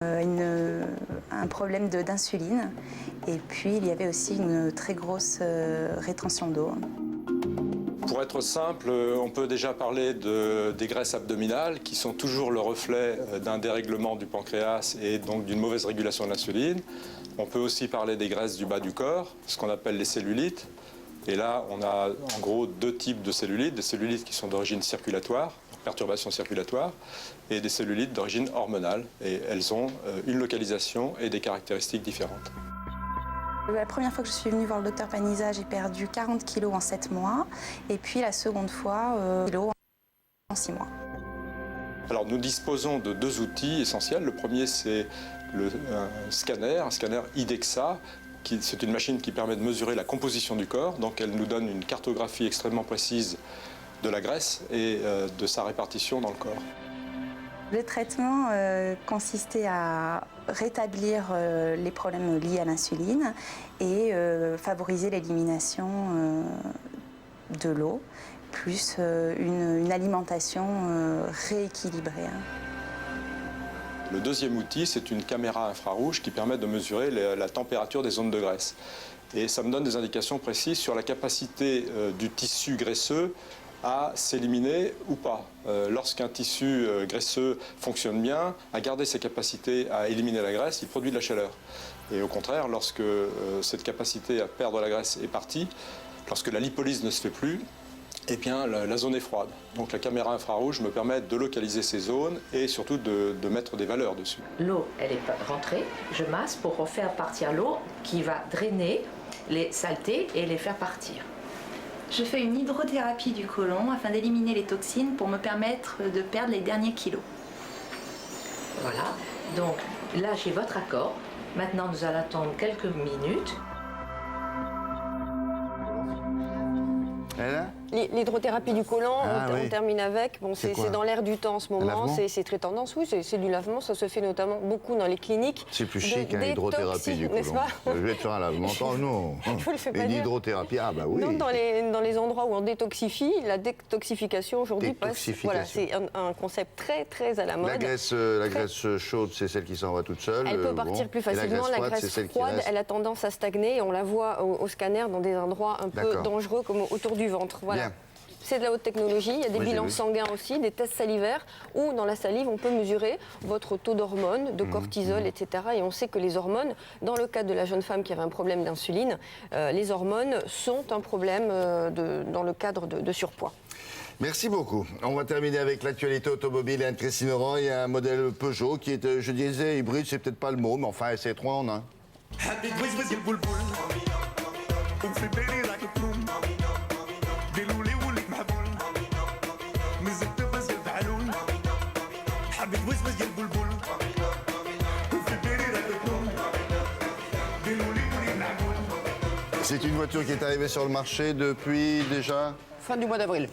Un problème d'insuline et puis il y avait aussi une très grosse rétention d'eau. Pour être simple, on peut déjà parler des graisses abdominales qui sont toujours le reflet d'un dérèglement du pancréas et donc d'une mauvaise régulation de l'insuline. On peut aussi parler des graisses du bas du corps, ce qu'on appelle les cellulites. Et là, on a en gros deux types de cellulites, des cellulites qui sont d'origine circulatoire, perturbation circulatoire, et des cellulites d'origine hormonale. Et elles ont une localisation et des caractéristiques différentes. La première fois que je suis venue voir le docteur Panizza, j'ai perdu 40 kg en 7 mois. Et puis la seconde fois, kg en 6 mois. Alors nous disposons de deux outils essentiels. Le premier, c'est un scanner IDEXA. C'est une machine qui permet de mesurer la composition du corps. Donc elle nous donne une cartographie extrêmement précise de la graisse et de sa répartition dans le corps. Le traitement consistait à rétablir les problèmes liés à l'insuline et favoriser l'élimination de l'eau, plus une alimentation rééquilibrée. Le deuxième outil, c'est une caméra infrarouge qui permet de mesurer la température des zones de graisse. Et ça me donne des indications précises sur la capacité du tissu graisseux à s'éliminer ou pas. Lorsqu'un tissu graisseux fonctionne bien, à garder ses capacités à éliminer la graisse, il produit de la chaleur. Et au contraire, lorsque cette capacité à perdre la graisse est partie, lorsque la lipolyse ne se fait plus, eh bien, la zone est froide. Donc la caméra infrarouge me permet de localiser ces zones et surtout de mettre des valeurs dessus. L'eau, elle est rentrée, je masse pour refaire partir l'eau qui va drainer les saletés et les faire partir. Je fais une hydrothérapie du côlon afin d'éliminer les toxines pour me permettre de perdre les derniers kilos. Voilà, donc là j'ai votre accord. Maintenant nous allons attendre quelques minutes. L'hydrothérapie du côlon, on termine avec. Bon, c'est dans l'air du temps en ce moment, c'est très tendance. Oui, c'est du lavement, ça se fait notamment beaucoup dans les cliniques. C'est plus chic, l'hydrothérapie du côlon. Je vais te faire un lavement. Non, une hydrothérapie, ah bah oui. Non, dans les endroits où on détoxifie, la détoxification aujourd'hui passe. Voilà, c'est un concept très très à la mode. La graisse chaude, c'est celle qui s'en va toute seule. Elle peut partir plus facilement. La graisse froide, elle a tendance à stagner. Et on la voit au scanner dans des endroits un peu dangereux comme autour du ventre. Voilà. C'est de la haute technologie, il y a des bilans sanguins aussi, des tests salivaires où dans la salive on peut mesurer votre taux d'hormones, de cortisol, etc. Et on sait que les hormones, dans le cas de la jeune femme qui avait un problème d'insuline, les hormones sont un problème dans le cadre de surpoids. Merci beaucoup. On va terminer avec l'actualité automobile et Anne-Christine Oran. Il y a un modèle Peugeot qui est, je disais, hybride, c'est peut-être pas le mot, mais enfin c'est 3 en 1. C'est une voiture qui est arrivée sur le marché depuis déjà... Fin du mois d'avril.